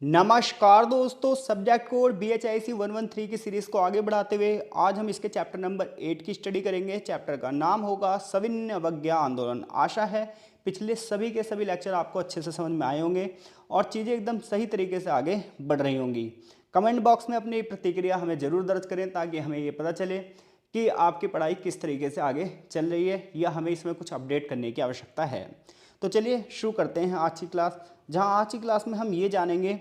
नमस्कार दोस्तों, subject code BHIC 113 की सीरीज को आगे बढ़ाते हुए आज हम इसके चैप्टर नंबर 8 की स्टडी करेंगे। चैप्टर का नाम होगा सविनय अवज्ञा आंदोलन। आशा है पिछले सभी के सभी लेक्चर आपको अच्छे से समझ में आए होंगे और चीज़ें एकदम सही तरीके से आगे बढ़ रही होंगी। कमेंट बॉक्स में अपनी प्रतिक्रिया हमें ज़रूर दर्ज करें ताकि हमें ये पता चले कि आपकी पढ़ाई किस तरीके से आगे चल रही है या हमें इसमें कुछ अपडेट करने की आवश्यकता है। तो चलिए शुरू करते हैं आज की क्लास, जहां आज की क्लास में हम ये जानेंगे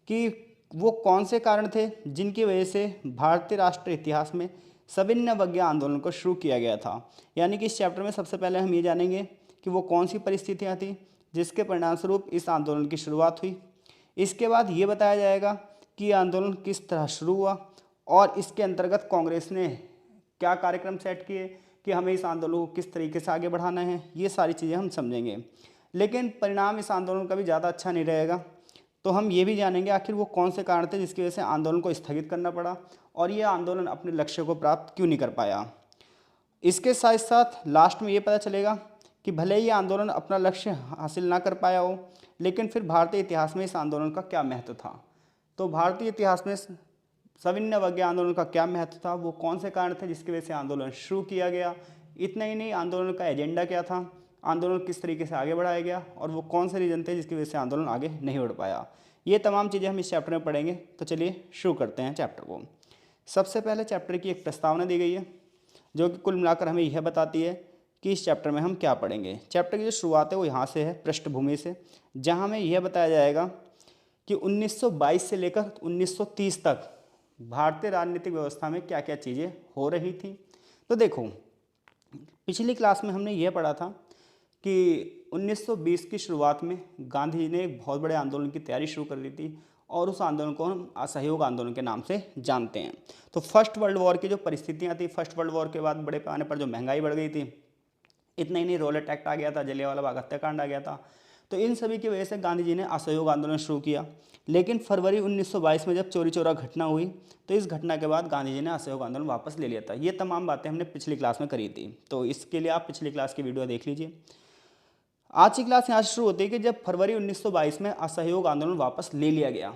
कि वो कौन से कारण थे जिनकी वजह से भारतीय राष्ट्रीय इतिहास में सविनय अवज्ञा आंदोलन को शुरू किया गया था। यानी कि इस चैप्टर में सबसे पहले हम ये जानेंगे कि वो कौन सी परिस्थितियाँ थी जिसके परिणामस्वरूप इस आंदोलन की शुरुआत हुई। इसके बाद ये बताया जाएगा कि यह आंदोलन किस तरह शुरू हुआ और इसके अंतर्गत कांग्रेस ने क्या कार्यक्रम सेट किए कि हमें इस आंदोलन को किस तरीके से आगे बढ़ाना है। ये सारी चीज़ें हम समझेंगे, लेकिन परिणाम इस आंदोलन का भी ज़्यादा अच्छा नहीं रहेगा। तो हम ये भी जानेंगे आखिर वो कौन से कारण थे जिसकी वजह से आंदोलन को स्थगित करना पड़ा और ये आंदोलन अपने लक्ष्य को प्राप्त क्यों नहीं कर पाया। इसके साथ साथ लास्ट में ये पता चलेगा कि भले ही आंदोलन अपना लक्ष्य हासिल ना कर पाया हो, लेकिन फिर भारतीय इतिहास में इस आंदोलन का क्या महत्व था। तो भारतीय इतिहास में सविनय अवज्ञा आंदोलन का क्या महत्व था, वो कौन से कारण थे जिसकी वजह से आंदोलन शुरू किया गया। इतना ही नहीं, आंदोलन का एजेंडा क्या था, आंदोलन किस तरीके से आगे बढ़ाया गया और वो कौन से रीजन थे जिसकी वजह से आंदोलन आगे नहीं बढ़ पाया। ये तमाम चीज़ें हम इस चैप्टर में पढ़ेंगे। तो चलिए शुरू करते हैं चैप्टर को। सबसे पहले चैप्टर की एक प्रस्तावना दी गई है जो कि कुल मिलाकर हमें यह बताती है कि इस चैप्टर में हम क्या पढ़ेंगे। चैप्टर की जो शुरुआत है वो यहाँ से है, पृष्ठभूमि से, जहाँ हमें यह बताया जाएगा कि 1922 से लेकर 1930 तक भारतीय राजनीतिक व्यवस्था में क्या क्या चीज़ें हो रही थी। तो देखो, पिछली क्लास में हमने यह पढ़ा था कि 1920 की शुरुआत में गांधी जी ने एक बहुत बड़े आंदोलन की तैयारी शुरू कर ली थी और उस आंदोलन को हम असहयोग आंदोलन के नाम से जानते हैं। तो फर्स्ट वर्ल्ड वॉर की जो परिस्थितियां थी, फर्स्ट वर्ल्ड वॉर के बाद बड़े पैमाने पर जो महंगाई बढ़ गई थी, इतना ही नहीं, रॉलेट एक्ट आ गया था, जलियांवाला बाग हत्याकांड आ गया था। तो इन सभी की वजह से गांधी जी ने असहयोग आंदोलन शुरू किया। लेकिन फरवरी 1922 में जब चोरी चोरा घटना हुई तो इस घटना के बाद गांधी जी ने असहयोग आंदोलन वापस ले लिया था। ये तमाम बातें हमने पिछली क्लास में करी थी, तो इसके लिए आप पिछली क्लास की वीडियो देख लीजिए। आज की क्लास यहाँ से शुरू होती है कि जब फरवरी 1922 में असहयोग आंदोलन वापस ले लिया गया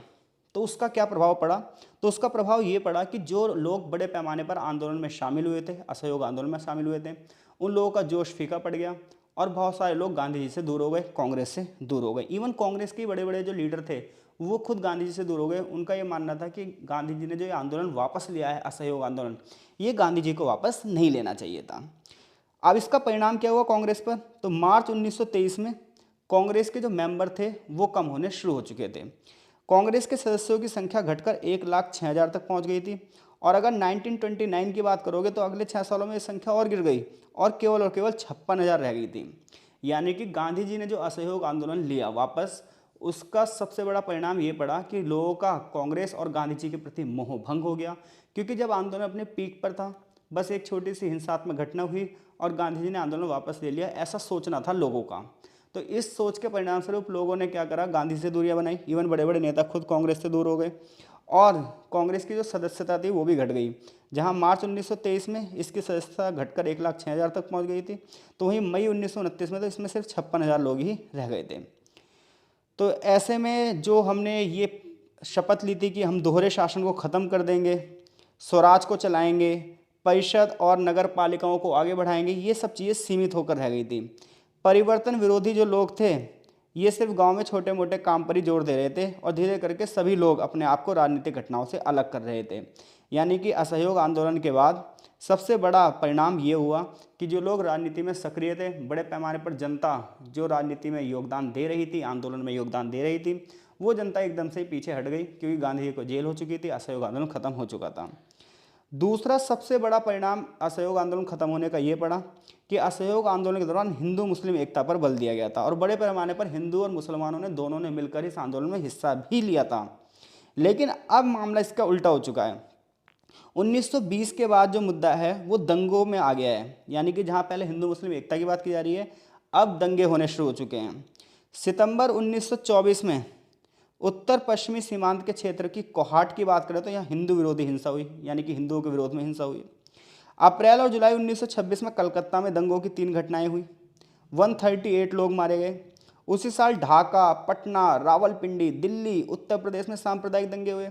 तो उसका क्या प्रभाव पड़ा। तो उसका प्रभाव ये पड़ा कि जो लोग बड़े पैमाने पर आंदोलन में शामिल हुए थे, असहयोग आंदोलन में शामिल हुए थे, उन लोगों का जोश फीका पड़ गया और बहुत सारे लोग गांधी जी से दूर हो गए, कांग्रेस से दूर हो गए। इवन कांग्रेस के बड़े बड़े जो लीडर थे वो खुद गांधी जी से दूर हो गए। उनका ये मानना था कि गांधी जी ने जो ये आंदोलन वापस लिया है, असहयोग आंदोलन, ये गांधी जी को वापस नहीं लेना चाहिए था। अब इसका परिणाम क्या हुआ कांग्रेस पर। तो मार्च 1923 में कांग्रेस के जो मेंबर थे वो कम होने शुरू हो चुके थे। कांग्रेस के सदस्यों की संख्या घटकर 1,06,000 तक पहुंच गई थी और अगर 1929 की बात करोगे तो अगले 6 सालों में ये संख्या और गिर गई और केवल 56,000 रह गई थी। यानी कि गांधी जी ने जो असहयोग आंदोलन लिया वापस, उसका सबसे बड़ा परिणाम ये पड़ा कि लोगों का कांग्रेस और गांधी जी के प्रति मोह भंग हो गया। क्योंकि जब आंदोलन अपने पीक पर था, बस एक छोटी सी हिंसात्मक घटना हुई और गांधी जी ने आंदोलन वापस ले लिया, ऐसा सोचना था लोगों का। तो इस सोच के परिणाम स्वरूप लोगों ने क्या करा, गांधी से दूरियां बनाई। इवन बड़े बड़े नेता खुद कांग्रेस से दूर हो गए और कांग्रेस की जो सदस्यता थी वो भी घट गई। जहां मार्च 1923 में इसकी सदस्यता घटकर 1,06,000 तक पहुंच गई थी, तो वहीं मई 1929 में तो इसमें सिर्फ 56,000 लोग ही रह गए थे। तो ऐसे में जो हमने ये शपथ ली थी कि हम दोहरे शासन को ख़त्म कर देंगे, स्वराज को चलाएंगे, परिषद और नगर पालिकाओं को आगे बढ़ाएंगे, ये सब चीज़ें सीमित होकर रह गई थी। परिवर्तन विरोधी जो लोग थे ये सिर्फ गांव में छोटे मोटे काम पर ही जोर दे रहे थे और धीरे करके सभी लोग अपने आप को राजनीतिक घटनाओं से अलग कर रहे थे। यानी कि असहयोग आंदोलन के बाद सबसे बड़ा परिणाम ये हुआ कि जो लोग राजनीति में सक्रिय थे, बड़े पैमाने पर जनता जो राजनीति में योगदान दे रही थी, आंदोलन में योगदान दे रही थी, वो जनता एकदम से पीछे हट गई क्योंकि गांधी जी को जेल हो चुकी थी, असहयोग आंदोलन खत्म हो चुका था। दूसरा सबसे बड़ा परिणाम असहयोग आंदोलन खत्म होने का ये पड़ा कि असहयोग आंदोलन के दौरान हिंदू मुस्लिम एकता पर बल दिया गया था और बड़े पैमाने पर हिंदू और मुसलमानों ने दोनों ने मिलकर इस आंदोलन में हिस्सा भी लिया था। लेकिन अब मामला इसका उल्टा हो चुका है। 1920 के बाद जो मुद्दा है वो दंगों में आ गया है। यानी कि जहाँ पहले हिंदू मुस्लिम एकता की बात की जा रही है, अब दंगे होने शुरू हो चुके हैं। सितंबर 1924 में उत्तर पश्चिमी सीमांत के क्षेत्र की कोहाट की बात करें तो यहाँ हिंदू विरोधी हिंसा हुई, यानी कि हिंदुओं के विरोध में हिंसा हुई। अप्रैल और जुलाई 1926 में कलकत्ता में दंगों की 3 घटनाएं हुई, 138 लोग मारे गए। उसी साल ढाका, पटना, रावलपिंडी, दिल्ली, उत्तर प्रदेश में सांप्रदायिक दंगे हुए।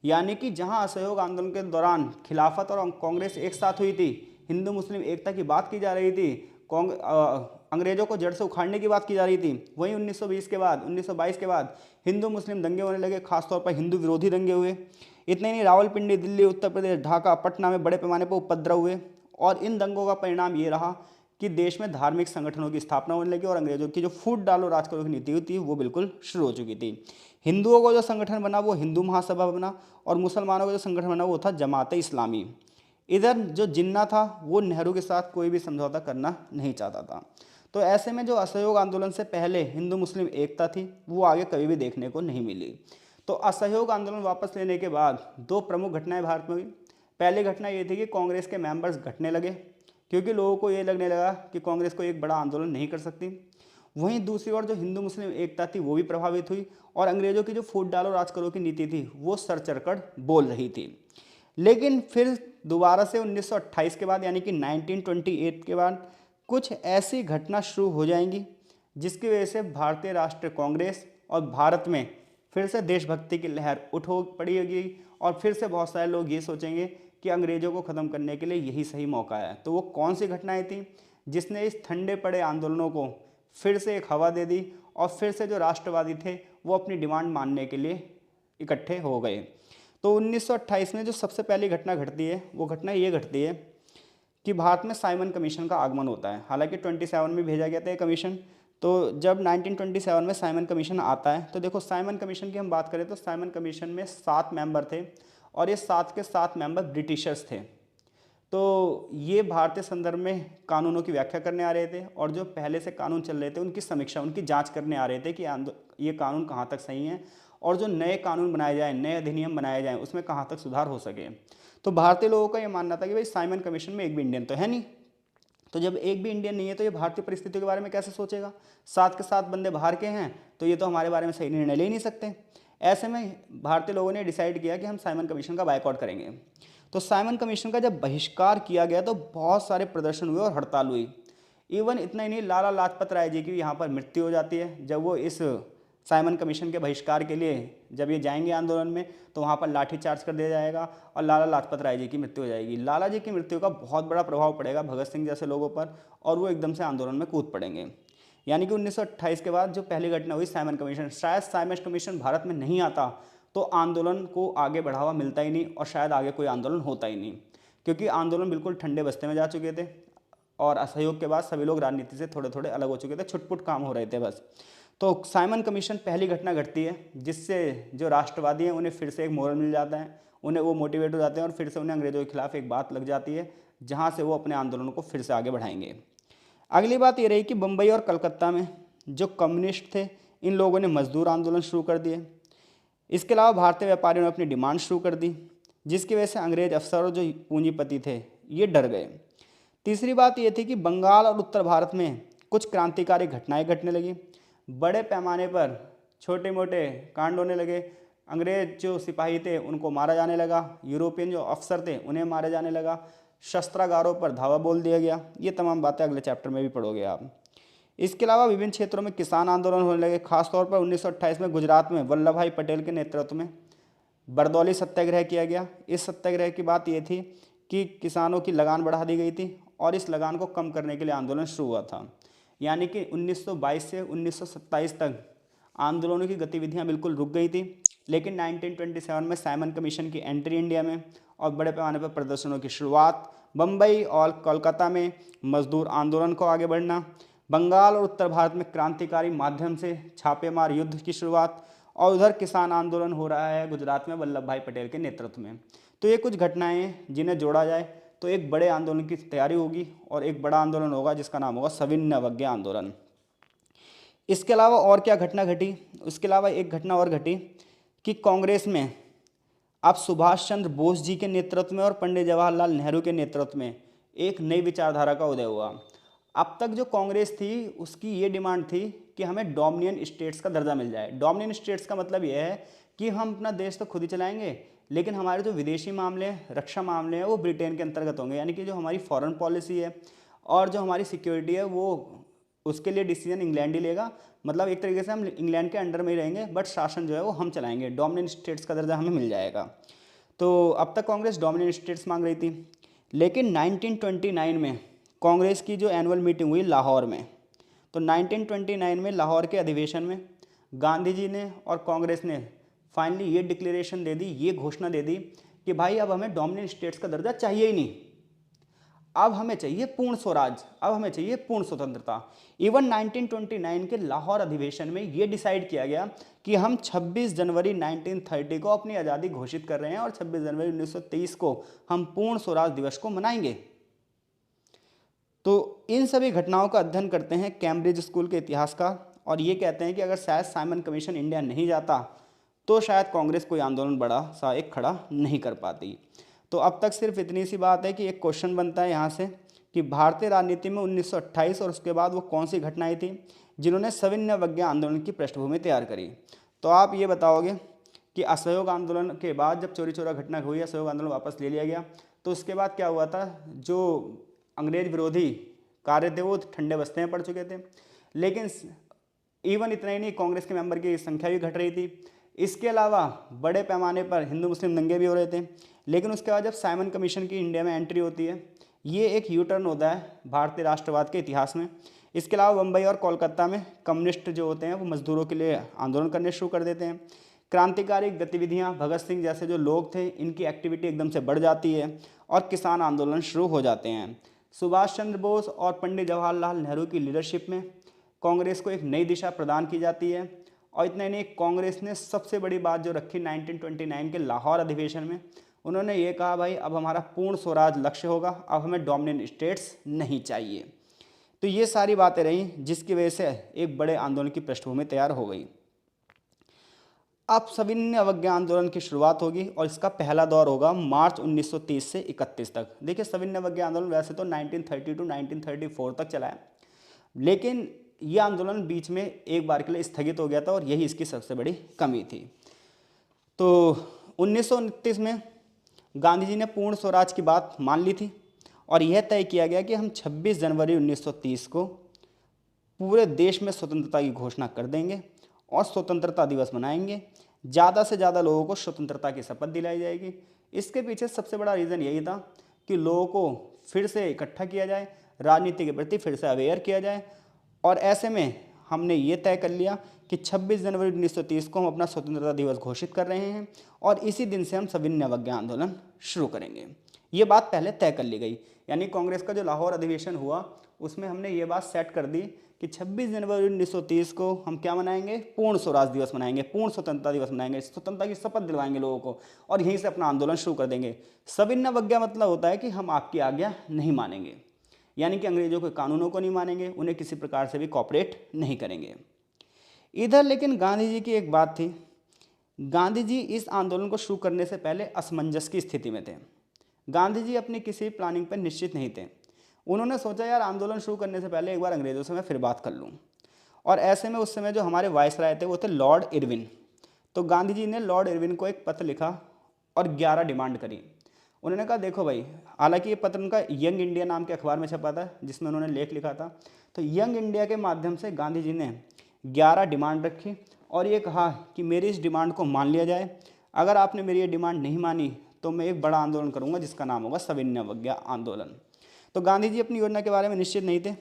यानी कि जहां असहयोग आंदोलन के दौरान खिलाफत और कांग्रेस एक साथ हुई थी, हिंदू मुस्लिम एकता की बात की जा रही थी, अंग्रेजों को जड़ से उखाड़ने की बात की जा रही थी, वहीं 1920 के बाद 1922 के बाद हिंदू मुस्लिम दंगे होने लगे, खासतौर पर हिंदू विरोधी दंगे हुए। इतने नहीं, रावलपिंडी, दिल्ली, उत्तर प्रदेश, ढाका, पटना में बड़े पैमाने पर उपद्रव हुए और इन दंगों का परिणाम ये रहा कि देश में धार्मिक संगठनों की स्थापना होने लगी और अंग्रेजों की जो फूट डालो राज करो की नीति हुई थी वो बिल्कुल शुरू हो चुकी थी। हिंदुओं को जो संगठन बना वो हिंदू महासभा बना और मुसलमानों का जो संगठन बना वो था जमात इस्लामी। इधर जो जिन्ना था वो नेहरू के साथ कोई भी समझौता करना नहीं चाहता था। तो ऐसे में जो असहयोग आंदोलन से पहले हिंदू मुस्लिम एकता थी वो आगे कभी भी देखने को नहीं मिली। तो असहयोग आंदोलन वापस लेने के बाद दो प्रमुख घटनाएं भारत में हुई। पहली घटना ये थी कि कांग्रेस के मेंबर्स घटने लगे क्योंकि लोगों को ये लगने लगा कि कांग्रेस को एक बड़ा आंदोलन नहीं कर सकती। वहीं दूसरी ओर जो हिंदू मुस्लिम एकता थी वो भी प्रभावित हुई और अंग्रेजों की जो फूट डालो राज करो की नीति थी वो सर चढ़कर बोल रही थी। लेकिन फिर दोबारा से 1928 के बाद यानी कि 1928 के बाद कुछ ऐसी घटना शुरू हो जाएंगी जिसकी वजह से भारतीय राष्ट्रीय कांग्रेस और भारत में फिर से देशभक्ति की लहर उठ पड़ेगी और फिर से बहुत सारे लोग ये सोचेंगे कि अंग्रेजों को ख़त्म करने के लिए यही सही मौका है। तो वो कौन सी घटनाएं थी जिसने इस ठंडे पड़े आंदोलनों को फिर से एक हवा दे दी और फिर से जो राष्ट्रवादी थे वो अपनी डिमांड मानने के लिए इकट्ठे हो गए। तो 1928 में जो सबसे पहली घटना घटती है वो घटना ये घटती है कि भारत में साइमन कमीशन का आगमन होता है। हालांकि 27 में भेजा गया था ये कमीशन। तो जब 1927 में साइमन कमीशन आता है तो देखो, साइमन कमीशन की हम बात करें तो साइमन कमीशन में 7 मेंबर थे और ये 7 के 7 मेंबर ब्रिटिशर्स थे। तो ये भारतीय संदर्भ में कानूनों की व्याख्या करने आ रहे थे और जो पहले से कानून चल रहे थे उनकी समीक्षा, उनकी जांच करने आ रहे थे कि ये कानून कहाँ तक सही हैं और जो नए कानून बनाए जाएं, नए अधिनियम बनाए जाएं, उसमें कहाँ तक सुधार हो सके। तो भारतीय लोगों का ये मानना था कि भाई साइमन कमीशन में एक भी इंडियन तो है नहीं, तो जब एक भी इंडियन नहीं है तो ये भारतीय परिस्थितियों के बारे में कैसे सोचेगा। 7 के 7 बंदे बाहर के हैं तो ये तो हमारे बारे में सही निर्णय ले ही नहीं सकते। ऐसे में भारतीय लोगों ने डिसाइड किया कि हम साइमन कमीशन का बायकॉट करेंगे। तो साइमन कमीशन का जब बहिष्कार किया गया तो बहुत सारे प्रदर्शन हुए और हड़ताल हुई। इवन इतना ही नहीं, लाला लाजपत राय जी की यहाँ पर मृत्यु हो जाती है जब वो इस साइमन कमीशन के बहिष्कार के लिए जब ये जाएंगे आंदोलन में तो वहाँ पर लाठीचार्ज कर दिया जाएगा और लाला लाजपत राय जी की मृत्यु हो जाएगी। लाला जी की मृत्यु का बहुत बड़ा प्रभाव पड़ेगा भगत सिंह जैसे लोगों पर और वो एकदम से आंदोलन में कूद पड़ेंगे। यानी कि 1928 के बाद जो पहली घटना हुई साइमन कमीशन, शायद साइमन कमीशन भारत में नहीं आता तो आंदोलन को आगे बढ़ावा मिलता ही नहीं और शायद आगे कोई आंदोलन होता ही नहीं, क्योंकि आंदोलन बिल्कुल ठंडे बस्ते में जा चुके थे और असहयोग के बाद सभी लोग राजनीति से थोड़े थोड़े अलग हो चुके थे, छुटपुट काम हो रहे थे बस। तो साइमन कमीशन पहली घटना घटती है जिससे जो राष्ट्रवादी हैं उन्हें फिर से एक मोरल मिल जाता है, उन्हें वो मोटिवेट हो जाते हैं और फिर से उन्हें अंग्रेजों के खिलाफ एक बात लग जाती है जहाँ से वो अपने आंदोलनों को फिर से आगे बढ़ाएंगे। अगली बात ये रही कि बम्बई और कलकत्ता में जो कम्युनिस्ट थे इन लोगों ने मजदूर आंदोलन शुरू कर दिए। इसके अलावा भारतीय व्यापारियों ने अपनी डिमांड शुरू कर दी जिसकी वजह से अंग्रेज अफसर और जो पूंजीपति थे ये डर गए। तीसरी बात ये थी कि बंगाल और उत्तर भारत में कुछ क्रांतिकारी घटनाएं घटने लगी, बड़े पैमाने पर छोटे मोटे कांड होने लगे। अंग्रेज जो सिपाही थे उनको मारा जाने लगा, यूरोपियन जो अफसर थे उन्हें मारा जाने लगा, शस्त्रागारों पर धावा बोल दिया गया। ये तमाम बातें अगले चैप्टर में भी पढ़ोगे आप। इसके अलावा विभिन्न क्षेत्रों में किसान आंदोलन होने लगे, खासतौर पर 1928 में गुजरात में वल्लभ भाई पटेल के नेतृत्व में बरदौली सत्याग्रह किया गया। इस सत्याग्रह की बात ये थी कि किसानों की लगान बढ़ा दी गई थी और इस लगान को कम करने के लिए आंदोलन शुरू हुआ था। यानी कि 1922 से 1927 तक आंदोलनों की गतिविधियां बिल्कुल रुक गई थी, लेकिन 1927 में साइमन कमीशन की एंट्री इंडिया में और बड़े पैमाने पर प्रदर्शनों की शुरुआत, बम्बई और कोलकाता में मजदूर आंदोलन को आगे बढ़ना, बंगाल और उत्तर भारत में क्रांतिकारी माध्यम से छापेमार युद्ध की शुरुआत और उधर किसान आंदोलन हो रहा है गुजरात में वल्लभ भाई पटेल के नेतृत्व में। तो ये कुछ घटनाएं हैं जिन्हें जोड़ा जाए तो एक बड़े आंदोलन की तैयारी होगी और एक बड़ा आंदोलन होगा जिसका नाम होगा सविनय अवज्ञा आंदोलन। इसके अलावा और क्या घटना घटी, उसके अलावा एक घटना और घटी कि कांग्रेस में अब सुभाष चंद्र बोस जी के नेतृत्व में और पंडित जवाहरलाल नेहरू के नेतृत्व में एक नई विचारधारा का उदय हुआ। अब तक जो कांग्रेस थी उसकी ये डिमांड थी कि हमें डोमिनियन स्टेट्स का दर्जा मिल जाए। डोमिनियन स्टेट्स का मतलब यह है कि हम अपना देश तो खुद ही चलाएंगे लेकिन हमारे जो विदेशी मामले हैं, रक्षा मामले हैं, वो ब्रिटेन के अंतर्गत होंगे। यानी कि जो हमारी फॉरेन पॉलिसी है और जो हमारी सिक्योरिटी है वो उसके लिए डिसीजन इंग्लैंड ही लेगा। मतलब एक तरीके से हम इंग्लैंड के अंडर में ही रहेंगे, बट शासन जो है वो हम चलाएंगे, डोमिनेंट स्टेट्स का दर्जा हमें मिल जाएगा। तो अब तक कांग्रेस डोमिनेंट स्टेट्स मांग रही थी, लेकिन 1929 में कांग्रेस की जो एनुअल मीटिंग हुई लाहौर में, तो 1929 में लाहौर के अधिवेशन में गांधी जी ने और कांग्रेस ने फाइनली ये डिक्लेरेशन दे दी, ये घोषणा दे दी कि भाई अब हमें डोमिनेंट स्टेट्स का दर्जा चाहिए ही नहीं, अब हमें चाहिए पूर्ण स्वराज, अब हमें चाहिए पूर्ण स्वतंत्रता। इवन 1929 के लाहौर अधिवेशन में ये डिसाइड किया गया कि हम 26 जनवरी 1930 को अपनी आज़ादी घोषित कर रहे हैं और 26 जनवरी 1923 को हम पूर्ण स्वराज दिवस को मनाएंगे। तो इन सभी घटनाओं का अध्ययन करते हैं कैम्ब्रिज स्कूल के इतिहासकार, और ये कहते हैं कि अगर शायद साइमन कमीशन इंडिया नहीं जाता तो शायद कांग्रेस कोई आंदोलन बड़ा सा एक खड़ा नहीं कर पाती। तो अब तक सिर्फ इतनी सी बात है कि एक क्वेश्चन बनता है यहाँ से कि भारतीय राजनीति में 1928 और उसके बाद वो कौन सी घटनाएं थी जिन्होंने सविनय अवज्ञा आंदोलन की पृष्ठभूमि तैयार करी। तो आप ये बताओगे कि असहयोग आंदोलन के बाद जब चोरी चोरा घटना हुई, असहयोग आंदोलन वापस ले लिया गया, तो उसके बाद क्या हुआ था, जो अंग्रेज विरोधी कार्य थे वो ठंडे बस्ते में पड़ चुके थे। लेकिन इवन इतना ही नहीं, कांग्रेस के मेंबर की संख्या भी घट रही थी। इसके अलावा बड़े पैमाने पर हिंदू मुस्लिम दंगे भी हो रहे थे। लेकिन उसके बाद जब साइमन कमीशन की इंडिया में एंट्री होती है, ये एक यू टर्न होता है भारतीय राष्ट्रवाद के इतिहास में। इसके अलावा बम्बई और कोलकाता में कम्युनिस्ट जो होते हैं वो मजदूरों के लिए आंदोलन करने शुरू कर देते हैं। क्रांतिकारी गतिविधियां, भगत सिंह जैसे जो लोग थे इनकी एक्टिविटी एकदम से बढ़ जाती है और किसान आंदोलन शुरू हो जाते हैं। सुभाष चंद्र बोस और पंडित जवाहरलाल नेहरू की लीडरशिप में कांग्रेस को एक नई दिशा प्रदान की जाती है। और इतना ही नहीं, कांग्रेस ने सबसे बड़ी बात जो रखी 1929 के लाहौर अधिवेशन में, उन्होंने ये कहा भाई अब हमारा पूर्ण स्वराज लक्ष्य होगा, अब हमें डोमिनेंट स्टेट्स नहीं चाहिए। तो ये सारी बातें रही जिसकी वजह से एक बड़े आंदोलन की पृष्ठभूमि तैयार हो गई। अब सविनय अवज्ञा आंदोलन की शुरुआत होगी और इसका पहला दौर होगा मार्च 1930 से 31 तक। देखिए सविनय अवज्ञा आंदोलन वैसे तो 1930 टू 1934 तक चला है, लेकिन यह आंदोलन बीच में एक बार के लिए स्थगित हो गया था और यही इसकी सबसे बड़ी कमी थी। तो 1929 में गांधी जी ने पूर्ण स्वराज की बात मान ली थी और यह तय किया गया कि हम 26 जनवरी 1930 को पूरे देश में स्वतंत्रता की घोषणा कर देंगे और स्वतंत्रता दिवस मनाएंगे। ज़्यादा से ज़्यादा लोगों को स्वतंत्रता की शपथ दिलाई जाएगी। इसके पीछे सबसे बड़ा रीज़न यही था कि लोगों को फिर से इकट्ठा किया जाए, राजनीति के प्रति फिर से अवेयर किया जाए। और ऐसे में हमने ये तय कर लिया कि 26 जनवरी 1930 को हम अपना स्वतंत्रता दिवस घोषित कर रहे हैं और इसी दिन से हम सविनय अवज्ञा आंदोलन शुरू करेंगे। ये बात पहले तय कर ली गई, यानी कांग्रेस का जो लाहौर अधिवेशन हुआ उसमें हमने ये बात सेट कर दी कि 26 जनवरी 1930 को हम क्या मनाएंगे, पूर्ण स्वराज दिवस मनाएंगे, पूर्ण स्वतंत्रता दिवस मनाएंगे, स्वतंत्रता की शपथ दिलवाएंगे लोगों को और यहीं से अपना आंदोलन शुरू कर देंगे। सविनय अवज्ञा मतलब होता है कि हम आपकी आज्ञा नहीं मानेंगे, यानी कि अंग्रेजों के कानूनों को नहीं मानेंगे, उन्हें किसी प्रकार से भी कॉपरेट नहीं करेंगे। इधर लेकिन गांधी जी की एक बात थी, गांधी जी इस आंदोलन को शुरू करने से पहले असमंजस की स्थिति में थे। गांधी जी अपनी किसी प्लानिंग पर निश्चित नहीं थे। उन्होंने सोचा यार आंदोलन शुरू करने से पहले एक बार अंग्रेज़ों से मैं फिर बात कर लूँ। और ऐसे में उस समय जो हमारे वायसराय थे वो थे लॉर्ड इरविन। तो गांधी जी ने लॉर्ड इरविन को एक पत्र लिखा और 11 डिमांड करी। उन्होंने कहा देखो भाई, हालांकि ये पत्र उनका यंग इंडिया नाम के अखबार में छपा था जिसमें उन्होंने लेख लिखा था। तो यंग इंडिया के माध्यम से गांधी जी ने 11 डिमांड रखी और ये कहा कि मेरी इस डिमांड को मान लिया जाए, अगर आपने मेरी ये डिमांड नहीं मानी तो मैं एक बड़ा आंदोलन करूंगा जिसका नाम होगा सविनय अवज्ञा आंदोलन। तो गांधी जी अपनी योजना के बारे में निश्चित नहीं थे।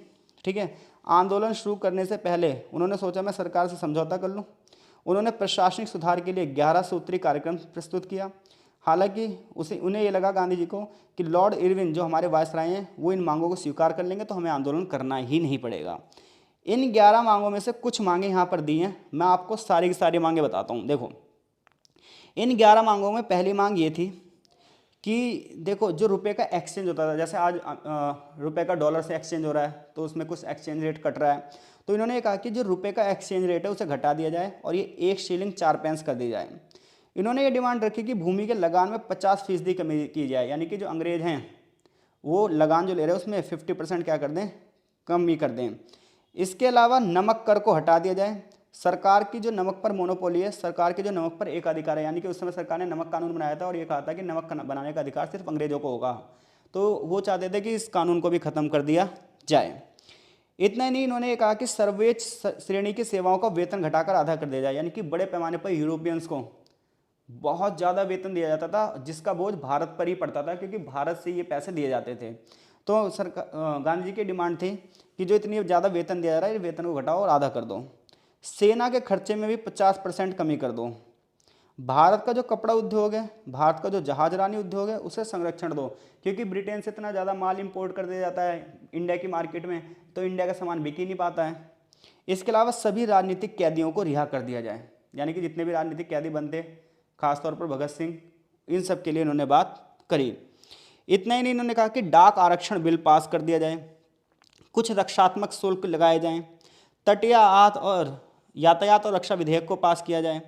ठीक है, आंदोलन शुरू करने से पहले उन्होंने सोचा मैं सरकार से समझौता कर लूँ। उन्होंने प्रशासनिक सुधार के लिए 11 सूत्री कार्यक्रम प्रस्तुत किया। हालांकि उन्हें ये लगा गांधी जी को कि लॉर्ड इरविन जो हमारे वायसराय हैं वो इन मांगों को स्वीकार कर लेंगे तो हमें आंदोलन करना ही नहीं पड़ेगा। इन 11 मांगों में से कुछ मांगे यहाँ पर दी हैं, मैं आपको सारी की सारी मांगे बताता हूँ। देखो, इन 11 मांगों में पहली मांग ये थी कि देखो जो रुपए का एक्सचेंज होता था, जैसे आज रुपए का डॉलर से एक्सचेंज हो रहा है तो उसमें कुछ एक्सचेंज रेट कट रहा है, तो इन्होंने ये कहा कि जो रुपए का एक्सचेंज रेट है उसे घटा दिया जाए और ये 1 शिलिंग 4 पैंस कर दी जाए। इन्होंने ये डिमांड रखी कि भूमि के लगान में 50% कमी की जाए, यानी कि जो अंग्रेज हैं वो लगान जो ले रहे हैं उसमें 50% क्या कर दें, कमी कर दें। इसके अलावा नमक कर को हटा दिया जाए। सरकार की जो नमक पर मोनोपोली है, सरकार के जो नमक पर एक अधिकार है, यानी कि उस समय सरकार ने नमक कानून बनाया था और ये कहा था कि नमक बनाने का अधिकार सिर्फ अंग्रेजों को होगा, तो वो चाहते थे कि इस कानून को भी ख़त्म कर दिया जाए। इतना ही नहीं, इन्होंने ये कहा कि सर्वोच्च श्रेणी की सेवाओं का वेतन घटाकर आधा कर दिया जाए, यानी कि बड़े पैमाने पर यूरोपियंस को बहुत ज़्यादा वेतन दिया जाता था जिसका बोझ भारत पर ही पड़ता था, क्योंकि भारत से ये पैसे दिए जाते थे। तो सरकार, गांधी जी की डिमांड थी कि जो इतनी ज़्यादा वेतन दिया जा रहा है, ये वेतन को घटाओ और आधा कर दो। सेना के खर्चे में भी 50% कमी कर दो। भारत का जो कपड़ा उद्योग है, भारत का जो जहाजरानी उद्योग है, उसे संरक्षण दो, क्योंकि ब्रिटेन से इतना ज़्यादा माल इंपोर्ट कर दिया जाता है इंडिया की मार्केट में, तो इंडिया का सामान बिक ही नहीं पाता है। इसके अलावा सभी राजनीतिक कैदियों को रिहा कर दिया जाए, यानी कि जितने भी राजनीतिक कैदी बनते, खासतौर पर भगत सिंह, इन सब के लिए इन्होंने बात करी। इतना ही नहीं, इन्होंने कहा कि डाक आरक्षण बिल पास कर दिया जाए, कुछ रक्षात्मक शुल्क लगाए जाएं, तटीय और यातायात और रक्षा विधेयक को पास किया जाए।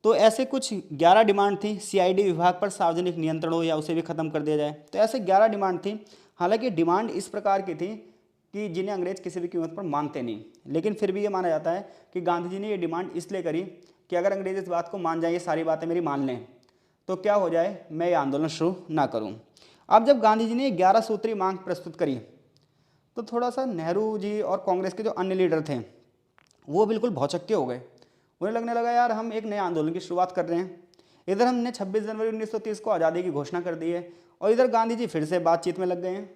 तो ऐसे कुछ 11 डिमांड थी। सीआईडी विभाग पर सार्वजनिक नियंत्रण हो या उसे भी खत्म कर दिया जाए। तो ऐसे 11 डिमांड थी। हालांकि डिमांड इस प्रकार की थी कि जिन्हें अंग्रेज किसी भी कीमत पर मानते नहीं, लेकिन फिर भी ये माना जाता है कि गांधी जी ने ये डिमांड इसलिए करी कि अगर अंग्रेज इस बात को मान जाए, ये सारी बातें मेरी मान लें, तो क्या हो जाए, मैं ये आंदोलन शुरू ना करूं। अब जब गांधी जी ने 11 सूत्री मांग प्रस्तुत करी, तो थोड़ा सा नेहरू जी और कांग्रेस के जो अन्य लीडर थे वो बिल्कुल भौचक्के हो गए। उन्हें लगने लगा यार हम एक नए आंदोलन की शुरुआत कर रहे हैं, इधर हमने 26 जनवरी 1930 को आज़ादी की घोषणा कर दी है और इधर गांधी जी फिर से बातचीत में लग गए हैं।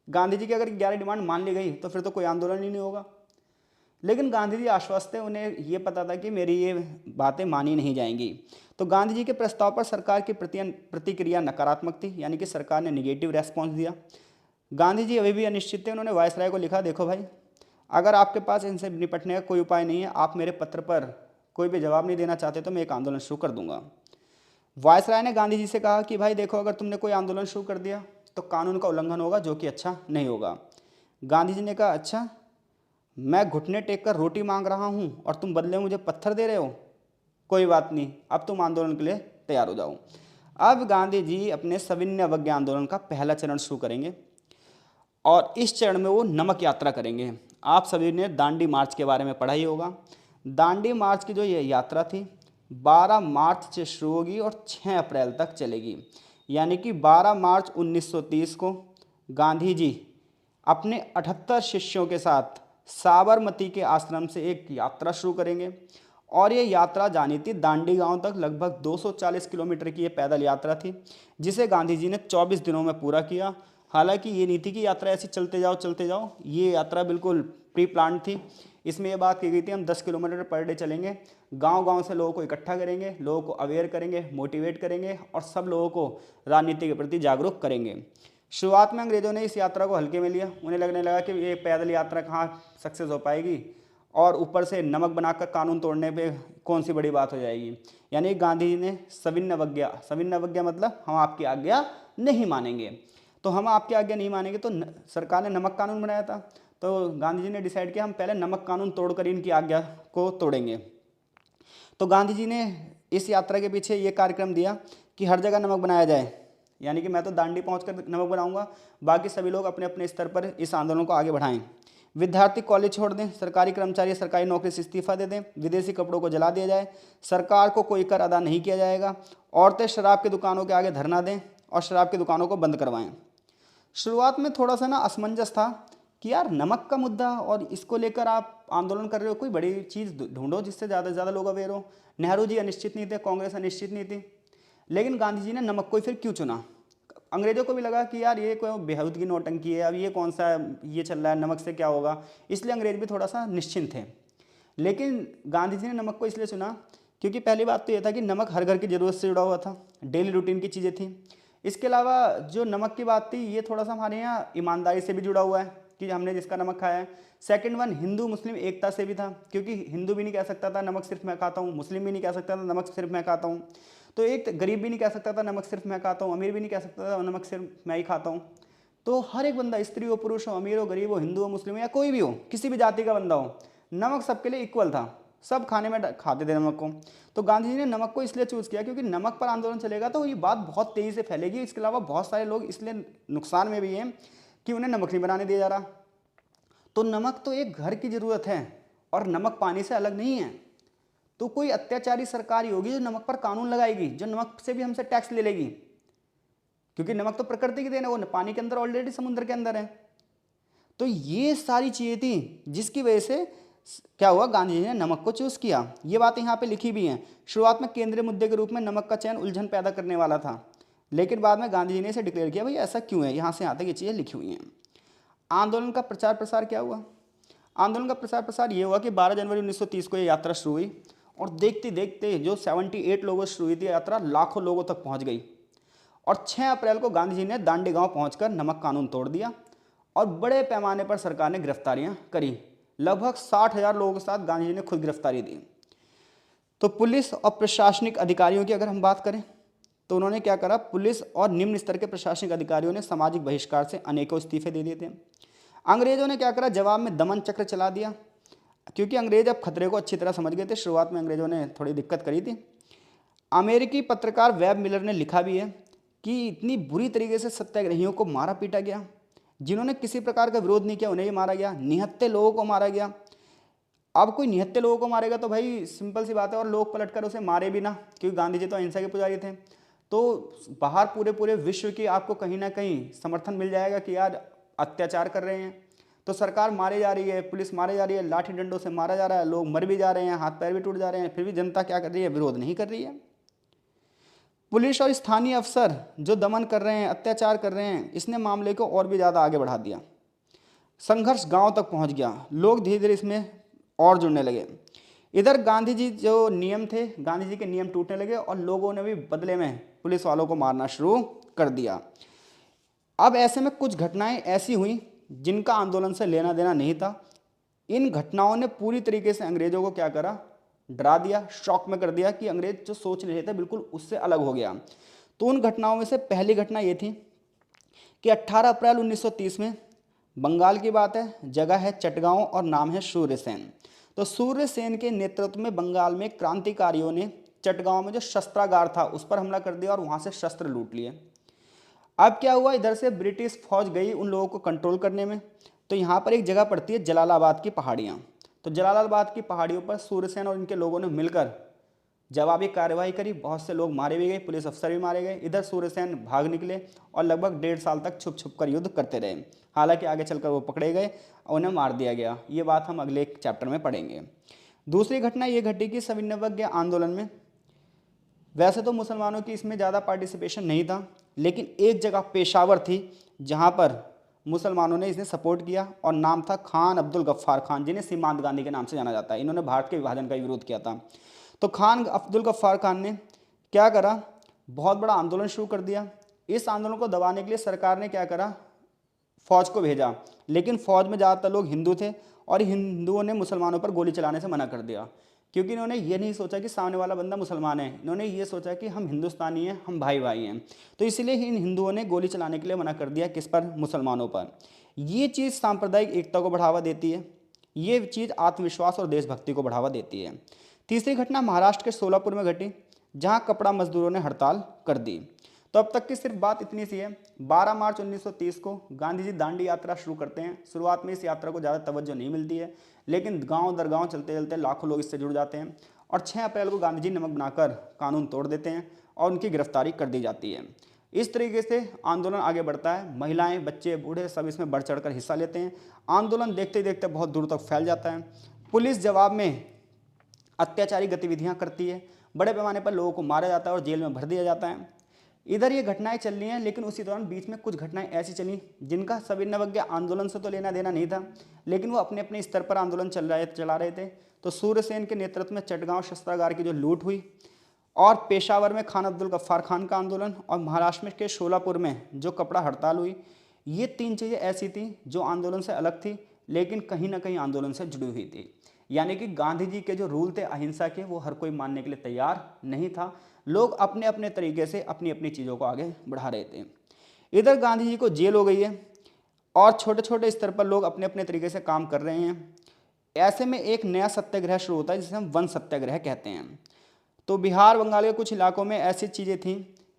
गांधी जी की अगर 11 डिमांड मान ली गई तो फिर तो कोई आंदोलन ही नहीं होगा। लेकिन गांधी जी आश्वस्त थे, उन्हें ये पता था कि मेरी ये बातें मानी नहीं जाएंगी। तो गांधी जी के प्रस्ताव पर सरकार की प्रतिक्रिया नकारात्मक थी, यानी कि सरकार ने निगेटिव रेस्पॉन्स दिया। गांधी जी अभी भी अनिश्चित थे। उन्होंने वायसराय को लिखा, देखो भाई, अगर आपके पास इनसे निपटने का कोई उपाय नहीं है, आप मेरे पत्र पर कोई भी जवाब नहीं देना चाहते, तो मैं एक आंदोलन शुरू कर दूंगा। वायसराय ने गांधी जी से कहा कि भाई देखो, अगर तुमने कोई आंदोलन शुरू कर दिया तो कानून का उल्लंघन होगा, जो कि अच्छा नहीं होगा। गांधी जी ने कहा, अच्छा, मैं घुटने टेक कर रोटी मांग रहा हूँ और तुम बदले में मुझे पत्थर दे रहे हो, कोई बात नहीं, अब तुम आंदोलन के लिए तैयार हो जाओ। अब गांधी जी अपने सविनय अवज्ञा आंदोलन का पहला चरण शुरू करेंगे और इस चरण में वो नमक यात्रा करेंगे। आप सभी ने दांडी मार्च के बारे में पढ़ा ही होगा। दांडी मार्च की जो ये यात्रा थी 12 मार्च से शुरू होगी और 6 अप्रैल तक चलेगी, यानी कि 12 मार्च 1930 को गांधी जी अपने 78 शिष्यों के साथ साबरमती के आश्रम से एक यात्रा शुरू करेंगे और ये यात्रा जानी थी दांडी गांव तक। लगभग 240 किलोमीटर की ये पैदल यात्रा थी, जिसे गांधी जी ने 24 दिनों में पूरा किया। हालांकि ये नहीं थी कि यात्रा ऐसी चलते जाओ, ये यात्रा बिल्कुल प्री प्लान थी। इसमें यह बात की गई थी हम 10 किलोमीटर पर डे चलेंगे, गांव-गांव से लोगों को इकट्ठा करेंगे, लोगों को अवेयर करेंगे, मोटिवेट करेंगे और सब लोगों को राजनीति के प्रति जागरूक करेंगे। शुरुआत में अंग्रेजों ने इस यात्रा को हल्के में लिया। उन्हें लगने लगा कि ये पैदल यात्रा कहाँ सक्सेस हो पाएगी और ऊपर से नमक बनाकर कानून तोड़ने पे कौन सी बड़ी बात हो जाएगी। यानी गांधी जी ने सविनय अवज्ञा मतलब हम आपकी आज्ञा नहीं मानेंगे। तो हम आपकी आज्ञा नहीं मानेंगे, तो सरकार ने नमक कानून बनाया था, तो गांधी जी ने डिसाइड किया हम पहले नमक कानून तोड़कर इनकी आज्ञा को तोड़ेंगे। तो गांधी जी ने इस यात्रा के पीछे ये कार्यक्रम दिया कि हर जगह नमक बनाया जाए, यानी कि मैं तो दांडी पहुंचकर नमक बनाऊंगा, बाकी सभी लोग अपने अपने स्तर पर इस आंदोलन को आगे बढ़ाएं। विद्यार्थी कॉलेज छोड़ दें, सरकारी कर्मचारी सरकारी नौकरी से इस्तीफा दे दें, विदेशी कपड़ों को जला दिया जाए, सरकार को कोई कर अदा नहीं किया जाएगा, औरतें शराब की दुकानों के आगे धरना दें और शराब की दुकानों को बंद करवाएं। शुरुआत में थोड़ा सा असमंजस था कि यार नमक का मुद्दा और इसको लेकर आप आंदोलन कर रहे हो, कोई बड़ी चीज़ ढूंढो जिससे ज़्यादा से ज़्यादा लोग अवेयर हो। नेहरू जी अनिश्चित नहीं थे, कांग्रेस अनिश्चित नहीं थी, लेकिन गांधी जी ने नमक को ही फिर क्यों चुना। अंग्रेजों को भी लगा कि यार ये कोई बेहूद की नौटंकी है, अब ये कौन सा ये चल रहा है, नमक से क्या होगा, इसलिए अंग्रेज भी थोड़ा सा निश्चिंत थे। लेकिन गांधी जी ने नमक को इसलिए चुना क्योंकि पहली बात तो ये था कि नमक हर घर की ज़रूरत से जुड़ा हुआ था, डेली रूटीन की चीज़ें थी। इसके अलावा जो नमक की बात थी ये थोड़ा सा हमारे यहाँ ईमानदारी से भी जुड़ा हुआ है कि हमने जिसका नमक खाया है। सेकंड वन, हिंदू मुस्लिम एकता से भी था, क्योंकि हिंदू भी नहीं कह सकता था नमक सिर्फ मैं खाता हूँ, मुस्लिम भी नहीं कह सकता था नमक सिर्फ मैं खाता हूँ, तो एक गरीब भी नहीं कह सकता था नमक सिर्फ मैं खाता हूँ, अमीर भी नहीं कह सकता था नमक सिर्फ मैं ही खाता हूँ। तो हर एक बंदा, स्त्री हो, पुरुष हो, अमीर हो, गरीब हो, हिंदू हो, मुस्लिम हो या कोई भी हो, किसी भी जाति का बंदा हो, नमक सबके लिए इक्वल था, सब खाने में खाते थे नमक को। तो गांधी जी ने नमक को इसलिए चूज़ किया क्योंकि नमक पर आंदोलन चलेगा तो ये बात बहुत तेज़ी से फैलेगी। इसके अलावा बहुत सारे लोग इसलिए नुकसान में भी हैं कि उन्हें नमक नहीं बनाने दिया जा रहा। तो नमक तो एक घर की ज़रूरत है और नमक पानी से अलग नहीं है। तो कोई अत्याचारी सरकार ही होगी जो नमक पर कानून लगाएगी, जो नमक से भी हमसे टैक्स ले लेगी, क्योंकि नमक तो प्रकृति की देन है, वो पानी के अंदर ऑलरेडी समुद्र के अंदर है। तो ये सारी चीज़ें थी जिसकी वजह से क्या हुआ, गांधी जी ने नमक को चूज किया। ये बातें यहाँ पे लिखी भी हैं। शुरुआत में केंद्रीय मुद्दे के रूप में नमक का चयन उलझन पैदा करने वाला था, लेकिन बाद में गांधी जी ने इसे डिक्लेयर किया भाई ऐसा क्यों है, यहाँ से यहाँ तक ये चीज़ें लिखी हुई हैं। आंदोलन का प्रचार प्रसार क्या हुआ? आंदोलन का प्रचार प्रसार ये हुआ कि 12 जनवरी 1930 को ये यात्रा शुरू हुई और देखते देखते जो 78 लोगों से शुरू हुई थी यात्रा लाखों लोगों तक पहुंच गई और 6 अप्रैल को गांधी जी ने दांडी गांव पहुंचकर नमक कानून तोड़ दिया और बड़े पैमाने पर सरकार ने गिरफ्तारियां करी। लगभग 60,000 लोगों के साथ गांधी जी ने खुद गिरफ्तारी दी। तो पुलिस और प्रशासनिक अधिकारियों की अगर हम बात करें तो उन्होंने क्या करा, पुलिस और निम्न स्तर के प्रशासनिक अधिकारियों ने सामाजिक बहिष्कार से अनेकों इस्तीफे दे दिए थे। अंग्रेजों ने क्या करा, जवाब में दमन चक्र चला दिया, क्योंकि अंग्रेज अब खतरे को अच्छी तरह समझ गए थे। शुरुआत में अंग्रेजों ने थोड़ी दिक्कत करी थी। अमेरिकी पत्रकार वेब मिलर ने लिखा भी है कि इतनी बुरी तरीके से सत्याग्रहियों को मारा पीटा गया, जिन्होंने किसी प्रकार का विरोध नहीं किया उन्हें ही मारा गया, निहत्थे लोगों को मारा गया। अब कोई निहत्थे लोगों को मारेगा तो भाई सिंपल सी बात है, और लोग पलटकर उसे मारे भी ना, क्योंकि गांधी जी तो अहिंसा के पुजारी थे। तो बाहर पूरे पूरे विश्व की आपको कहीं ना कहीं समर्थन मिल जाएगा कि यार अत्याचार कर रहे हैं, तो सरकार मारी जा रही है, पुलिस मारी जा रही है, लाठी डंडों से मारा जा रहा है, लोग मर भी जा रहे हैं, हाथ पैर भी टूट जा रहे हैं, फिर भी जनता क्या कर रही है, विरोध नहीं कर रही है। पुलिस और स्थानीय अफसर जो दमन कर रहे हैं, अत्याचार कर रहे हैं, इसने मामले को और भी ज़्यादा आगे बढ़ा दिया। संघर्ष गांव तक पहुंच गया, लोग धीरे धीरे इसमें और जुड़ने लगे। इधर गांधी जी जो नियम थे, गांधी जी के नियम टूटने लगे और लोगों ने भी बदले में पुलिस वालों को मारना शुरू कर दिया। अब ऐसे में कुछ घटनाएं ऐसी हुई जिनका आंदोलन से लेना देना नहीं था। इन घटनाओं ने पूरी तरीके से अंग्रेजों को क्या करा, डरा दिया, शॉक में कर दिया कि अंग्रेज जो सोच रहे थे बिल्कुल उससे अलग हो गया। तो उन घटनाओं में से पहली घटना ये थी कि 18 अप्रैल 1930 में, बंगाल की बात है, जगह है चटगांव और नाम है सूर्यसेन। तो सूर्यसेन के नेतृत्व में बंगाल में क्रांतिकारियों ने चटगांव में जो शस्त्रागार था उस पर हमला कर दिया और वहां से शस्त्र लूट लिए। अब क्या हुआ, इधर से ब्रिटिश फौज गई उन लोगों को कंट्रोल करने में। तो यहाँ पर एक जगह पड़ती है जलालाबाद की पहाड़ियाँ। तो जलालाबाद की पहाड़ियों पर सूर्यसेन और इनके लोगों ने मिलकर जवाबी कार्रवाई करी, बहुत से लोग मारे भी गए, पुलिस अफसर भी मारे गए। इधर सूर्यसेन भाग निकले और लगभग 1.5 साल तक छुप छुप कर युद्ध करते रहे। हालांकि आगे चलकर वो पकड़े गए और उन्हें मार दिया गया। ये बात हम अगले चैप्टर में पढ़ेंगे। दूसरी घटना ये घटी कि सविनय आंदोलन में वैसे तो मुसलमानों की इसमें ज़्यादा पार्टिसिपेशन नहीं था, लेकिन एक जगह पेशावर थी जहाँ पर मुसलमानों ने इसने सपोर्ट किया और नाम था खान अब्दुल गफ्फार खान, जिन्हें सीमांत गांधी के नाम से जाना जाता है। इन्होंने भारत के विभाजन का विरोध किया था। तो खान अब्दुल गफ्फार खान ने क्या करा, बहुत बड़ा आंदोलन शुरू कर दिया। इस आंदोलन को दबाने के लिए सरकार ने क्या करा, फौज को भेजा, लेकिन फौज में ज़्यादातर लोग हिंदू थे और हिंदुओं ने मुसलमानों पर गोली चलाने से मना कर दिया, क्योंकि इन्होंने ये नहीं सोचा कि सामने वाला बंदा मुसलमान है, इन्होंने ये सोचा कि हम हिंदुस्तानी हैं, हम भाई भाई हैं। तो इसलिए ही इन हिंदुओं ने गोली चलाने के लिए मना कर दिया, किस पर, मुसलमानों पर। ये चीज़ सांप्रदायिक एकता को बढ़ावा देती है, ये चीज़ आत्मविश्वास और देशभक्ति को बढ़ावा देती है। तीसरी घटना महाराष्ट्र के सोलापुर में घटी, जहाँ कपड़ा मजदूरों ने हड़ताल कर दी। तो अब तक की सिर्फ बात इतनी सी है। 12 मार्च 1930 को गांधी जी दांडी यात्रा शुरू करते हैं। शुरुआत में इस यात्रा को ज़्यादा तवज्जो नहीं मिलती है, लेकिन गांव दर गांव चलते चलते लाखों लोग इससे जुड़ जाते हैं और 6 अप्रैल को गांधी जी नमक बनाकर कानून तोड़ देते हैं और उनकी गिरफ्तारी कर दी जाती है। इस तरीके से आंदोलन आगे बढ़ता है। महिलाएं, बच्चे, बूढ़े सब इसमें बढ़ चढ़ कर हिस्सा लेते हैं। आंदोलन देखते देखते बहुत दूर तक फैल जाता है। पुलिस जवाब में अत्याचारी गतिविधियां करती है, बड़े पैमाने पर लोगों को मारा जाता है और जेल में भर दिया जाता है। इधर ये घटनाएं चल रही हैं, लेकिन उसी दौरान बीच में कुछ घटनाएं ऐसी चली जिनका सविनय आंदोलन से तो लेना देना नहीं था, लेकिन वो अपने अपने स्तर पर आंदोलन चला रहे थे। तो सूर्यसेन के नेतृत्व में चटगांव शस्त्रागार की जो लूट हुई, और पेशावर में खान अब्दुल गफ्फार खान का आंदोलन, और महाराष्ट्र के शोलापुर में जो कपड़ा हड़ताल हुई, ये 3 चीज़ें ऐसी थी जो आंदोलन से अलग थी, लेकिन कहीं ना कहीं आंदोलन से जुड़ी हुई थी। यानी कि गांधी जी के जो रूल थे अहिंसा के, वो हर कोई मानने के लिए तैयार नहीं था। लोग अपने अपने तरीके से अपनी अपनी चीज़ों को आगे बढ़ा रहे थे। इधर गांधी जी को जेल हो गई है और छोटे छोटे स्तर पर लोग अपने अपने तरीके से काम कर रहे हैं। ऐसे में एक नया सत्याग्रह शुरू होता है जिसे हम वन सत्याग्रह कहते हैं। तो बिहार, बंगाल के कुछ इलाकों में ऐसी चीज़ें थीं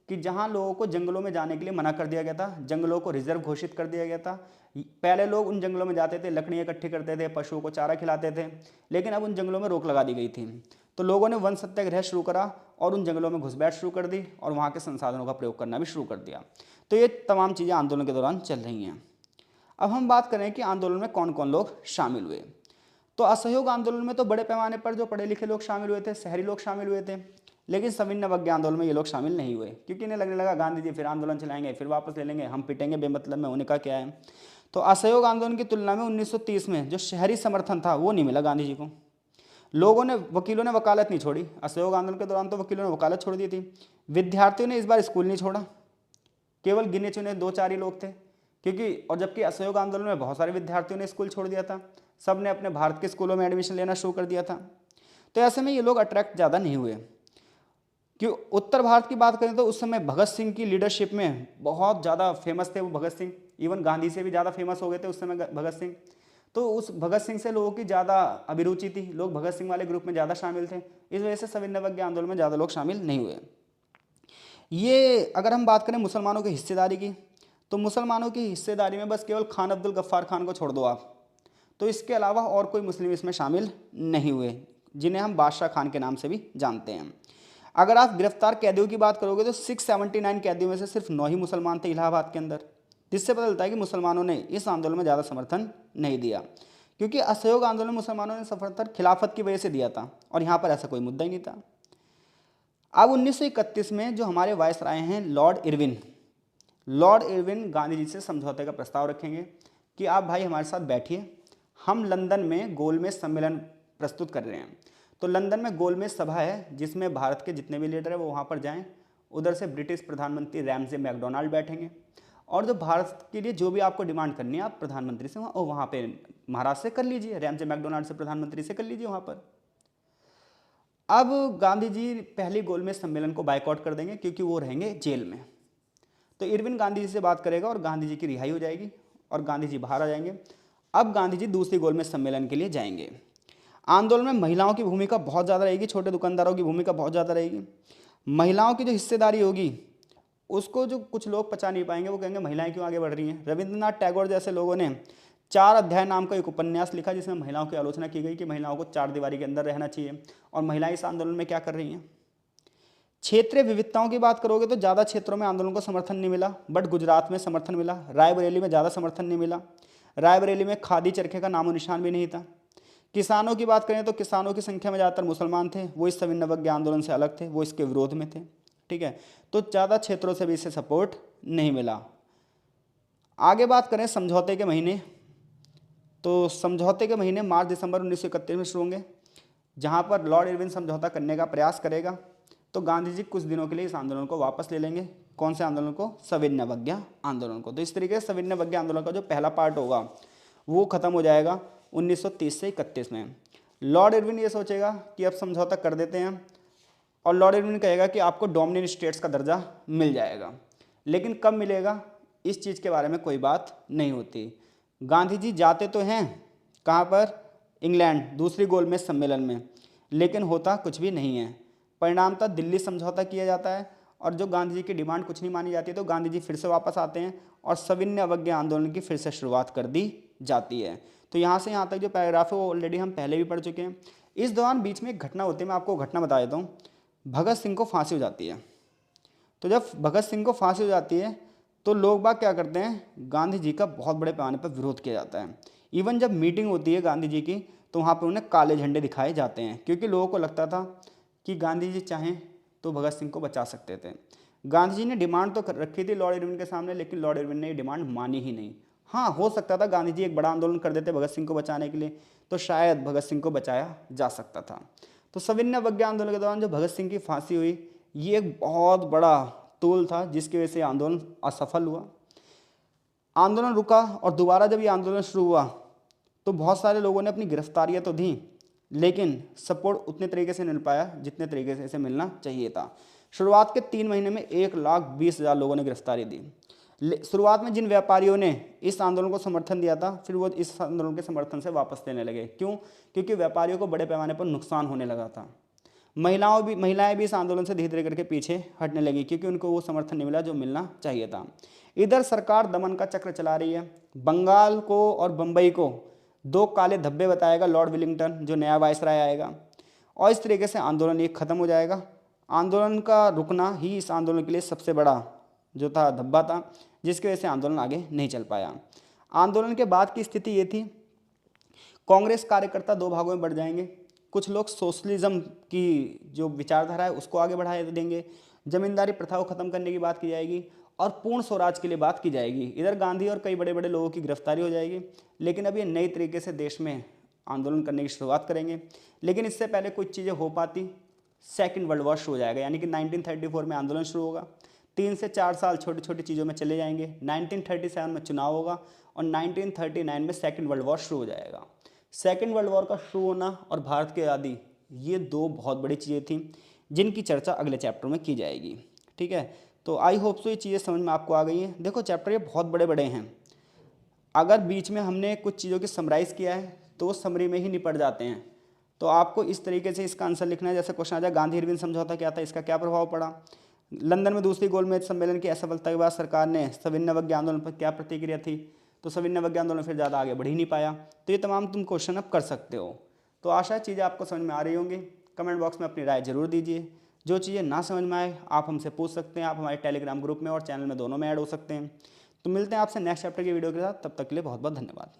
कि जहां लोगों को जंगलों में जाने के लिए मना कर दिया गया था, जंगलों को रिजर्व घोषित कर दिया गया था। पहले लोग उन जंगलों में जाते थे, लकड़ियाँ इकट्ठी करते थे, पशुओं को चारा खिलाते थे, लेकिन अब उन जंगलों में रोक लगा दी गई थी। तो लोगों ने वन सत्याग्रह शुरू करा और उन जंगलों में घुसपैठ शुरू कर दी और वहाँ के संसाधनों का प्रयोग करना भी शुरू कर दिया। तो ये तमाम चीज़ें आंदोलन के दौरान चल रही हैं। अब हम बात करें कि आंदोलन में कौन कौन लोग शामिल हुए। तो असहयोग आंदोलन में तो बड़े पैमाने पर जो पढ़े लिखे लोग शामिल हुए थे, शहरी लोग शामिल हुए थे, लेकिन सविनय अवज्ञा आंदोलन में ये लोग शामिल नहीं हुए, क्योंकि इन्हें लगने लगा गांधी जी फिर आंदोलन चलाएंगे, फिर वापस ले लेंगे, हम पिटेंगे बेमतलब में, होने का क्या है। तो असहयोग आंदोलन की तुलना में 1930 में जो शहरी समर्थन था वो नहीं मिला गांधी जी को। लोगों ने, वकीलों ने वकालत नहीं छोड़ी। असहयोग आंदोलन के दौरान तो वकीलों ने वकालत छोड़ दी थी। विद्यार्थियों ने इस बार स्कूल नहीं छोड़ा, केवल गिने चुने 2-4 ही लोग थे, क्योंकि और जबकि असहयोग आंदोलन में बहुत सारे विद्यार्थियों ने स्कूल छोड़ दिया था, सब ने अपने भारत के स्कूलों में एडमिशन लेना शुरू कर दिया था। तो ऐसे में ये लोग अट्रैक्ट ज़्यादा नहीं हुए। कि उत्तर भारत की बात करें तो उस समय भगत सिंह की लीडरशिप में बहुत ज़्यादा फेमस थे वो भगत सिंह, इवन गांधी से भी ज़्यादा फेमस हो गए थे उस समय भगत सिंह। तो उस भगत सिंह से लोगों की ज़्यादा अभिरुचि थी, लोग भगत सिंह वाले ग्रुप में ज़्यादा शामिल थे, इस वजह से सविनय अवज्ञा आंदोलन में ज़्यादा लोग शामिल नहीं हुए। ये अगर हम बात करें मुसलमानों की हिस्सेदारी की, तो मुसलमानों की हिस्सेदारी में बस केवल खान अब्दुल गफ्फार खान को छोड़ दो आप, तो इसके अलावा और कोई मुस्लिम इसमें शामिल नहीं हुए, जिन्हें हम बादशाह खान के नाम से भी जानते हैं। अगर आप गिरफ्तार कैदियों की बात करोगे तो 679 कैदियों में से सिर्फ 9 ही मुसलमान थे इलाहाबाद के अंदर, जिससे पता चलता है कि मुसलमानों ने इस आंदोलन में ज़्यादा समर्थन नहीं दिया, क्योंकि असहयोग आंदोलन में मुसलमानों ने समर्थन खिलाफत की वजह से दिया था और यहाँ पर ऐसा कोई मुद्दा ही नहीं था। अब 1931 में जो हमारे वायसराय हैं लॉर्ड इरविन गांधी जी से समझौते का प्रस्ताव रखेंगे कि आप भाई हमारे साथ बैठिए, हम लंदन में गोलमेज सम्मेलन प्रस्तुत कर रहे हैं। तो लंदन में गोलमेज सभा है जिसमें भारत के जितने भी लीडर हैं वो वहाँ पर जाएं, उधर से ब्रिटिश प्रधानमंत्री रैमजे मैकडोनाल्ड बैठेंगे और जो भारत के लिए जो भी आपको डिमांड करनी है आप प्रधानमंत्री से वहाँ पे महाराज से कर लीजिए, रैमजे मैकडोनाल्ड से प्रधानमंत्री से कर लीजिए वहाँ पर। अब गांधी जी पहले गोलमेज सम्मेलन को बायकॉट कर देंगे क्योंकि वो रहेंगे जेल में। तो इरविन गांधी जी से बात करेगा और गांधी जी की रिहाई हो जाएगी और गांधी जी बाहर आ जाएंगे। अब गांधी जी दूसरी गोलमेज सम्मेलन के लिए जाएंगे। आंदोलन में महिलाओं की भूमिका बहुत ज़्यादा रहेगी, छोटे दुकानदारों की भूमिका बहुत ज़्यादा रहेगी। महिलाओं की जो हिस्सेदारी होगी उसको जो कुछ लोग पचा नहीं पाएंगे, वो कहेंगे महिलाएं क्यों आगे बढ़ रही हैं। रविंद्रनाथ टैगोर जैसे लोगों ने 4 अध्याय नाम का एक उपन्यास लिखा जिसमें महिलाओं की आलोचना की गई कि महिलाओं को 4 दीवारी के अंदर रहना चाहिए और महिलाएं इस आंदोलन में क्या कर रही हैं। क्षेत्रीय विविधताओं की बात करोगे तो ज़्यादा क्षेत्रों में आंदोलन को समर्थन नहीं मिला, बट गुजरात में समर्थन मिला। रायबरेली में ज़्यादा समर्थन नहीं मिला, रायबरेली में खादी चरखे का नामो निशान भी नहीं था। किसानों की बात करें तो किसानों की संख्या में ज़्यादातर मुसलमान थे, वो इस सविनय अवज्ञा आंदोलन से अलग थे, वो इसके विरोध में थे। ठीक है, तो ज़्यादा क्षेत्रों से भी इसे सपोर्ट नहीं मिला। आगे बात करें समझौते के महीने, तो समझौते के महीने मार्च दिसंबर 1931 में शुरू होंगे, जहाँ पर लॉर्ड इरविन समझौता करने का प्रयास करेगा। तो गांधी जी कुछ दिनों के लिए इस आंदोलन को वापस ले लेंगे। कौन से आंदोलन को? सविनय अवज्ञा आंदोलन को। तो इस तरीके से सविनय अवज्ञा आंदोलन का जो पहला पार्ट होगा वो खत्म हो जाएगा 1930 से 31 में। लॉर्ड इरविन ये सोचेगा कि अब समझौता कर देते हैं और लॉर्ड इरविन कहेगा कि आपको डोमिनियन स्टेट्स का दर्जा मिल जाएगा, लेकिन कब मिलेगा इस चीज़ के बारे में कोई बात नहीं होती। गांधी जी जाते तो हैं कहाँ पर? इंग्लैंड, दूसरी गोलमेज सम्मेलन में, लेकिन होता कुछ भी नहीं है। परिणामतः दिल्ली समझौता किया जाता है और जो गांधी जी की डिमांड कुछ नहीं मानी जाती, तो गांधी जी फिर से वापस आते हैं और सविनय अवज्ञा आंदोलन की फिर से शुरुआत कर दी जाती है। तो यहाँ से यहाँ तक जो पैराग्राफ है वो ऑलरेडी हम पहले भी पढ़ चुके हैं। इस दौरान बीच में एक घटना होती है, मैं आपको घटना बता देता हूँ। भगत सिंह को फांसी हो जाती है। तो जब भगत सिंह को फांसी हो जाती है तो लोग बाग क्या करते हैं, गांधी जी का बहुत बड़े पैमाने पर विरोध किया जाता है। इवन जब मीटिंग होती है गांधी जी की तो वहाँ पर उन्हें काले झंडे दिखाए जाते हैं, क्योंकि लोगों को लगता था कि गांधी जी चाहें तो भगत सिंह को बचा सकते थे। गांधी जी ने डिमांड तो रखी थी लॉर्ड इरविन के सामने, लेकिन लॉर्ड इरविन ने ये डिमांड मानी ही नहीं। हाँ, हो सकता था गांधी जी एक बड़ा आंदोलन कर देते भगत सिंह को बचाने के लिए, तो शायद भगत सिंह को बचाया जा सकता था। तो सविनय अवज्ञा आंदोलन के दौरान जो भगत सिंह की फांसी हुई, ये एक बहुत बड़ा तूल था जिसकी वजह से आंदोलन असफल हुआ। आंदोलन रुका और दोबारा जब ये आंदोलन शुरू हुआ तो बहुत सारे लोगों ने अपनी गिरफ्तारियां तो दी, लेकिन सपोर्ट उतने तरीके से मिल पाया जितने तरीके से इसे मिलना चाहिए था। शुरुआत के 3 महीने में 1,20,000 लोगों ने गिरफ्तारी दी। शुरुआत में जिन व्यापारियों ने इस आंदोलन को समर्थन दिया था, फिर वो इस आंदोलन के समर्थन से वापस लेने लगे। क्यों? क्योंकि व्यापारियों को बड़े पैमाने पर नुकसान होने लगा था। महिलाएं भी इस आंदोलन से धीरे धीरे करके पीछे हटने लगी, क्योंकि उनको वो समर्थन नहीं मिला जो मिलना चाहिए था। इधर सरकार दमन का चक्र चला रही है। बंगाल को और बम्बई को 2 काले धब्बे बताएगा लॉर्ड विलिंगटन, जो नया वायसराय आएगा, और इस तरीके से आंदोलन ये खत्म हो जाएगा। आंदोलन का रुकना ही इस आंदोलन के लिए सबसे बड़ा जो था धब्बा था, जिसकी वजह से आंदोलन आगे नहीं चल पाया। आंदोलन के बाद की स्थिति ये थी, कांग्रेस कार्यकर्ता दो भागों में बढ़ जाएंगे। कुछ लोग सोशलिज्म की जो विचारधारा है उसको आगे बढ़ा देंगे, जमींदारी प्रथा को खत्म करने की बात की जाएगी और पूर्ण स्वराज के लिए बात की जाएगी। इधर गांधी और कई बड़े बड़े लोगों की गिरफ्तारी हो जाएगी। लेकिन अब ये नई तरीके से देश में आंदोलन करने की शुरुआत करेंगे। लेकिन इससे पहले कुछ चीज़ें हो पाती, सेकेंड वर्ल्ड वॉर शुरू हो जाएगा, यानी कि 1934 में आंदोलन शुरू होगा। 3 से 4 साल छोटी छोटी चीज़ों में चले जाएंगे। 1937 में चुनाव होगा और 1939 में सेकेंड वर्ल्ड वॉर शुरू हो जाएगा। सेकेंड वर्ल्ड वॉर का शुरू होना और भारत की आज़ादी, ये दो बहुत बड़ी चीज़ें थी जिनकी चर्चा अगले चैप्टर में की जाएगी। ठीक है, तो आई होप सो ये चीज़ें समझ में आपको आ गई हैं। देखो चैप्टर ये बहुत बड़े बड़े हैं, अगर बीच में हमने कुछ चीज़ों की समराइज़ किया है तो वो समरी में ही निपट जाते हैं। तो आपको इस तरीके से इसका आंसर लिखना है। जैसे क्वेश्चन आ जाए गांधी इरविन समझौता क्या था, इसका क्या प्रभाव पड़ा, लंदन में दूसरी गोलमेज सम्मेलन की असफलता के बाद सरकार ने सविनय अवज्ञा आंदोलन पर क्या प्रतिक्रिया थी, तो सविनय अवज्ञा आंदोलन फिर ज़्यादा आगे बढ़ ही नहीं पाया। तो ये तमाम तुम क्वेश्चन अब कर सकते हो। तो आशा है चीज़ें आपको समझ में आ रही होंगी। कमेंट बॉक्स में अपनी राय जरूर दीजिए। जो चीज़ें ना समझ में आए आप हमसे पूछ सकते हैं। आप हमारे टेलीग्राम ग्रुप में और चैनल में दोनों में ऐड हो सकते हैं। तो मिलते हैं आपसे नेक्स्ट चैप्टर की वीडियो के साथ। तब तक के लिए बहुत बहुत धन्यवाद।